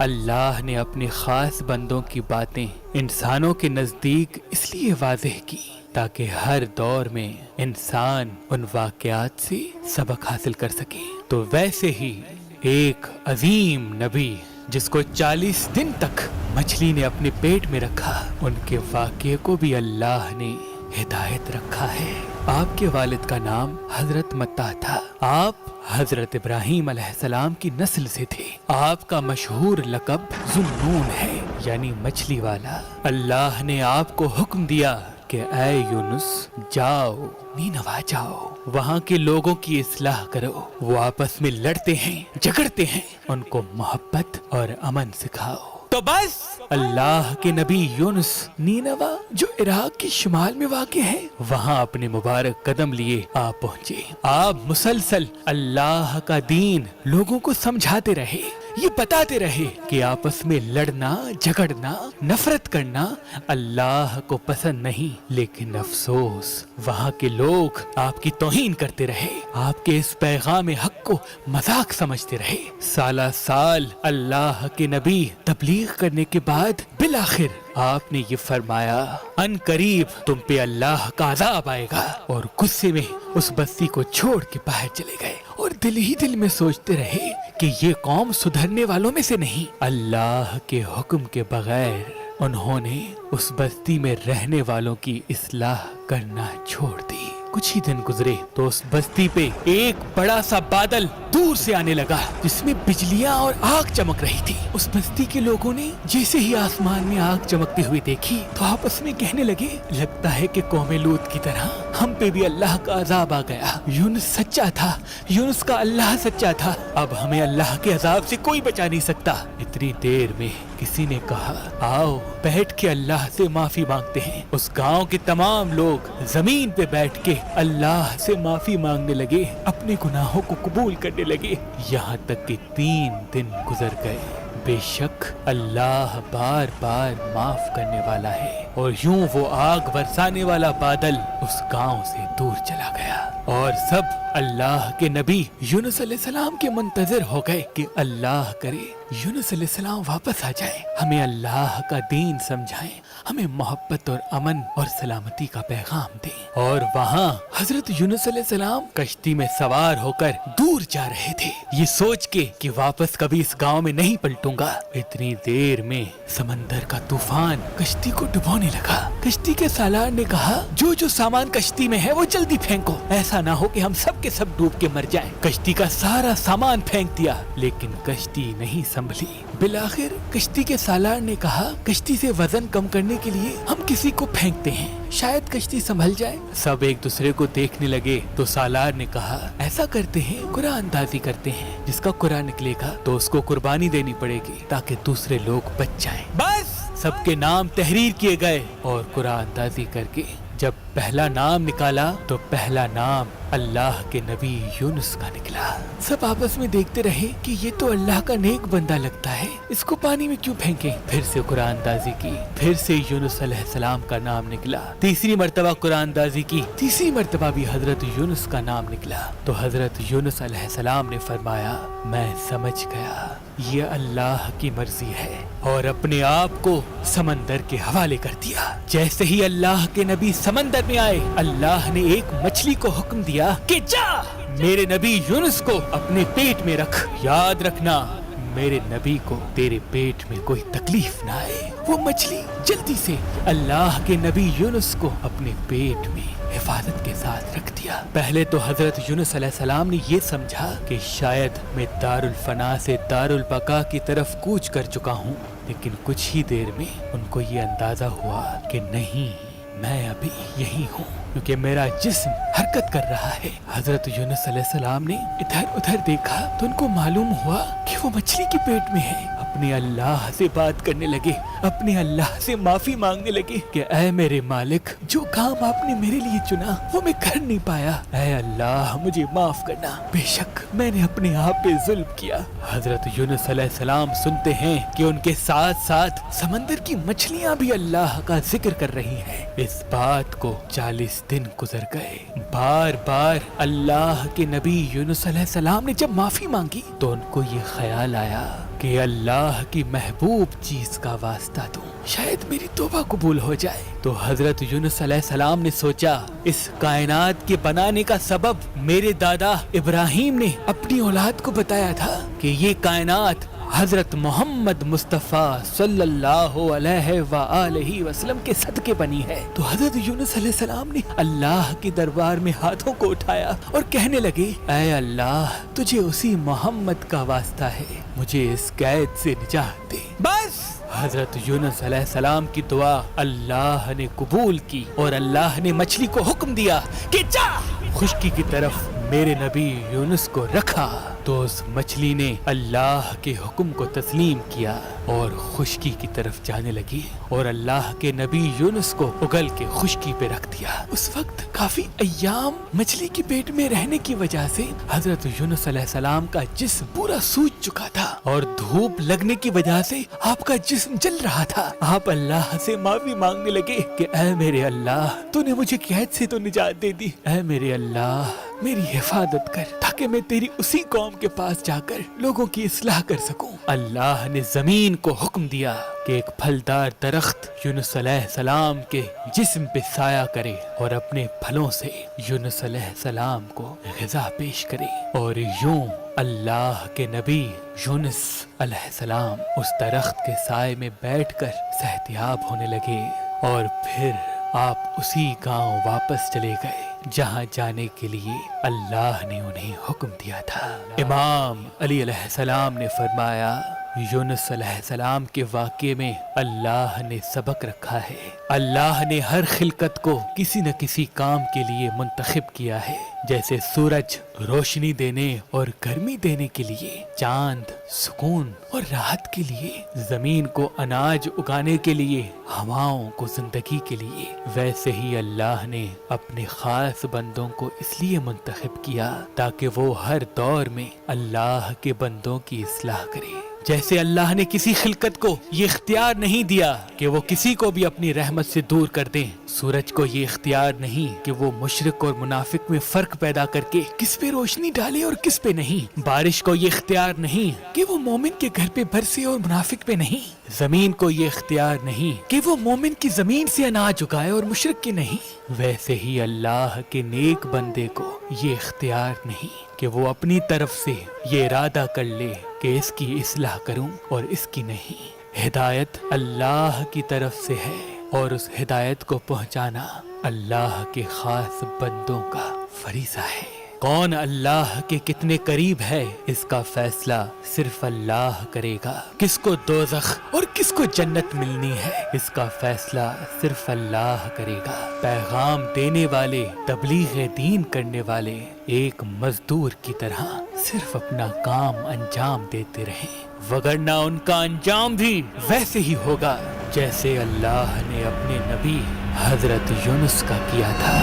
اللہ نے اپنے خاص بندوں کی باتیں انسانوں کے نزدیک اس لیے واضح کی تاکہ ہر دور میں انسان ان واقعات سے سبق حاصل کر سکے۔ تو ویسے ہی ایک عظیم نبی جس کو 40 دن تک مچھلی نے اپنے پیٹ میں رکھا، ان کے واقعے کو بھی اللہ نے ہدایت رکھا ہے۔ آپ کے والد کا نام حضرت متہ تھا۔ آپ حضرت ابراہیم علیہ السلام کی نسل سے تھے۔ آپ کا مشہور لقب ذوالنون ہے، یعنی مچھلی والا۔ اللہ نے آپ کو حکم دیا کہ اے یونس جاؤ، نینوا جاؤ، وہاں کے لوگوں کی اصلاح کرو۔ وہ آپس میں لڑتے ہیں، جھگڑتے ہیں، ان کو محبت اور امن سکھاؤ۔ تو بس اللہ کے نبی یونس نینوا جو عراق کے شمال میں واقع ہے، وہاں اپنے مبارک قدم لیے آپ پہنچے۔ آپ مسلسل اللہ کا دین لوگوں کو سمجھاتے رہے، یہ بتاتے رہے کہ آپس میں لڑنا، جھگڑنا، نفرت کرنا اللہ کو پسند نہیں، لیکن افسوس وہاں کے لوگ آپ کی توہین کرتے رہے، آپ کے اس پیغام حق کو مذاق سمجھتے رہے۔ سالہ سال اللہ کے نبی تبلیغ کرنے کے بعد بالآخر آپ نے یہ فرمایا ان قریب تم پہ اللہ کا عذاب آئے گا، اور غصے میں اس بستی کو چھوڑ کے باہر چلے گئے، اور دل ہی دل میں سوچتے رہے کہ یہ قوم سدھرنے والوں میں سے نہیں۔ اللہ کے حکم کے بغیر انہوں نے اس بستی میں رہنے والوں کی اصلاح کرنا چھوڑ دی۔ کچھ ہی دن گزرے تو اس بستی پہ ایک بڑا سا بادل دور سے آنے لگا جس میں بجلیاں اور آگ چمک رہی تھی۔ اس بستی کے لوگوں نے جیسے ہی آسمان میں آگ چمکتے ہوئے دیکھی تو آپس میں کہنے لگے لگتا ہے کہ قوم لوط کی طرح ہم پہ بھی اللہ کا عذاب آ گیا۔ یونس سچا تھا، یونس کا اللہ سچا تھا، اب ہمیں اللہ کے عذاب سے کوئی بچا نہیں سکتا۔ اتنی دیر میں کسی نے کہا آؤ بیٹھ کے اللہ سے معافی مانگتے ہیں۔ اس گاؤں کے تمام لوگ زمین پہ بیٹھ کے اللہ سے معافی مانگنے لگے، اپنے گناہوں کو قبول کرنے لگے، یہاں تک کہ 3 دن گزر گئے۔ بے شک اللہ بار بار معاف کرنے والا ہے۔ اور یوں وہ آگ برسانے والا بادل اس گاؤں سے دور چلا گیا، اور سب اللہ کے نبی یونس علیہ السلام کے منتظر ہو گئے کہ اللہ کرے یونس علیہ السلام واپس آ جائیں، ہمیں اللہ کا دین سمجھائیں، ہمیں محبت اور امن اور سلامتی کا پیغام دیں۔ اور وہاں حضرت یونس علیہ السلام کشتی میں سوار ہو کر دور جا رہے تھے، یہ سوچ کے کہ واپس کبھی اس گاؤں میں نہیں پلٹوں گا۔ اتنی دیر میں سمندر کا طوفان کشتی کو ڈبونے لگا۔ کشتی کے سالار نے کہا جو جو سامان کشتی میں ہے وہ جلدی پھینکو، ایسا نہ ہو کہ ہم سب کے سب ڈوب کے مر جائیں۔ کشتی کا سارا سامان پھینک دیا لیکن کشتی نہیں سنبھلی۔ بالآخر کشتی کے سالار نے کہا کشتی سے وزن کم کرنے کے لیے ہم کسی کو پھینکتے ہیں، شاید کشتی سنبھل جائے۔ سب ایک دوسرے کو دیکھنے لگے تو سالار نے کہا ایسا کرتے ہیں قرعہ اندازی کرتے ہیں، جس کا قرعہ نکلے گا تو اس کو قربانی دینی پڑے گی تاکہ دوسرے لوگ بچ جائیں۔ بس سب کے نام تحریر کیے گئے اور قرعہ اندازی کر کے جب پہلا نام نکالا تو پہلا نام اللہ کے نبی یونس کا نکلا۔ سب آپس میں دیکھتے رہے کہ یہ تو اللہ کا نیک بندہ لگتا ہے، اس کو پانی میں کیوں پھینکیں۔ پھر سے قرآن اندازی کی، پھر سے یونس علیہ السلام کا نام نکلا۔ تیسری مرتبہ قرآن اندازی کی، تیسری مرتبہ بھی حضرت یونس کا نام نکلا۔ تو حضرت یونس علیہ السلام نے فرمایا میں سمجھ گیا یہ اللہ کی مرضی ہے، اور اپنے آپ کو سمندر کے حوالے کر دیا۔ جیسے ہی اللہ کے نبی سمندر میں آئے، اللہ نے ایک مچھلی کو حکم دیا کہ جا میرے نبی یونس کو اپنے پیٹ میں رکھ، یاد رکھنا میرے نبی کو تیرے پیٹ میں کوئی تکلیف نہ آئے۔ وہ مچھلی جلدی سے اللہ کے نبی یونس کو اپنے پیٹ میں حفاظت کے ساتھ رکھ دیا۔ پہلے تو حضرت یونس علیہ السلام نے یہ سمجھا کہ شاید میں دارالفنا سے دارالبقا کی طرف کوچ کر چکا ہوں، لیکن کچھ ہی دیر میں ان کو یہ اندازہ ہوا کہ نہیں، میں ابھی یہی ہوں، کیونکہ میرا جسم حرکت کر رہا ہے۔ حضرت یونس علیہ السلام نے ادھر ادھر دیکھا تو ان کو معلوم ہوا کہ وہ مچھلی کے پیٹ میں ہے۔ اپنے اللہ سے بات کرنے لگے، اپنے اللہ سے معافی مانگنے لگے کہ اے میرے مالک، جو کام آپ نے میرے لیے چنا وہ میں کر نہیں پایا، اے اللہ مجھے معاف کرنا، بے شک میں نے اپنے آپ پہ ظلم کیا۔ حضرت یونس علیہ السلام سنتے ہیں کہ ان کے ساتھ ساتھ سمندر کی مچھلیاں بھی اللہ کا ذکر کر رہی ہیں۔ اس بات کو 40 دن گزر گئے۔ بار بار اللہ کے نبی یونس علیہ السلام نے جب معافی مانگی تو ان کو یہ خیال آیا کہ اللہ کی محبوب چیز کا واسطہ دوں، شاید میری توبہ قبول ہو جائے۔ تو حضرت یونس علیہ السلام نے سوچا اس کائنات کے بنانے کا سبب میرے دادا ابراہیم نے اپنی اولاد کو بتایا تھا کہ یہ کائنات حضرت محمد مصطفیٰ صلی اللہ علیہ وآلہ وسلم کے صدقے بنی ہے۔ تو حضرت یونس علیہ السلام نے اللہ کے دربار میں ہاتھوں کو اٹھایا اور کہنے لگے اے اللہ تجھے اسی محمد کا واسطہ ہے، مجھے اس قید سے نجات دے۔ بس حضرت یونس علیہ السلام کی دعا اللہ نے قبول کی اور اللہ نے مچھلی کو حکم دیا کہ جا خشکی کی طرف میرے نبی یونس کو رکھا۔ تو اس مچھلی نے اللہ کے حکم کو تسلیم کیا اور خشکی کی طرف جانے لگی اور اللہ کے نبی یونس کو اگل کے خشکی پہ رکھ دیا۔ اس وقت کافی ایام مچھلی کے پیٹ میں رہنے کی وجہ سے حضرت یونس علیہ السلام کا جسم پورا سوج چکا تھا اور دھوپ لگنے کی وجہ سے آپ کا جسم جل رہا تھا۔ آپ اللہ سے معافی مانگنے لگے کہ اے میرے اللہ تو نے مجھے قید سے تو نجات دے دی، اے میرے اللہ میری حفاظت کر تاکہ میں تیری اسی قوم کے پاس جا کر لوگوں کی اصلاح کر سکوں۔ اللہ نے زمین کو حکم دیا کہ ایک پھلدار درخت یونس علیہ السلام کے جسم پہ سایہ کرے اور اپنے پھلوں سے یونس علیہ السلام کو غذا پیش کرے، اور یوں اللہ کے نبی یونس علیہ السلام اس درخت کے سائے میں بیٹھ کر صحتیاب ہونے لگے، اور پھر آپ اسی گاؤں واپس چلے گئے جہاں جانے کے لیے اللہ نے انہیں حکم دیا تھا۔ امام علی علیہ السلام نے فرمایا یونس علیہ السلام کے واقعے میں اللہ نے سبق رکھا ہے۔ اللہ نے ہر خلقت کو کسی نہ کسی کام کے لیے منتخب کیا ہے، جیسے سورج روشنی دینے اور گرمی دینے کے لیے، چاند سکون اور راحت کے لیے، زمین کو اناج اگانے کے لیے، ہواؤں کو زندگی کے لیے، ویسے ہی اللہ نے اپنے خاص بندوں کو اس لیے منتخب کیا تاکہ وہ ہر دور میں اللہ کے بندوں کی اصلاح کرے۔ جیسے اللہ نے کسی خلقت کو یہ اختیار نہیں دیا کہ وہ کسی کو بھی اپنی رحمت سے دور کر دیں، سورج کو یہ اختیار نہیں کہ وہ مشرک اور منافق میں فرق پیدا کر کے کس پہ روشنی ڈالے اور کس پہ نہیں، بارش کو یہ اختیار نہیں کہ وہ مومن کے گھر پہ برسے اور منافق پہ نہیں، زمین کو یہ اختیار نہیں کہ وہ مومن کی زمین سے اناج اگائے اور مشرک کی نہیں، ویسے ہی اللہ کے نیک بندے کو یہ اختیار نہیں کہ وہ اپنی طرف سے یہ ارادہ کر لے کہ اس کی اصلاح کروں اور اس کی نہیں۔ ہدایت اللہ کی طرف سے ہے اور اس ہدایت کو پہنچانا اللہ کے خاص بندوں کا فریضہ ہے۔ کون اللہ کے کتنے قریب ہے اس کا فیصلہ صرف اللہ کرے گا، کس کو دوزخ اور کس کو جنت ملنی ہے اس کا فیصلہ صرف اللہ کرے گا۔ پیغام دینے والے، تبلیغ دین کرنے والے ایک مزدور کی طرح صرف اپنا کام انجام دیتے رہیں، وگرنہ ان کا انجام بھی ویسے ہی ہوگا جیسے اللہ نے اپنے نبی حضرت یونس کا کیا تھا۔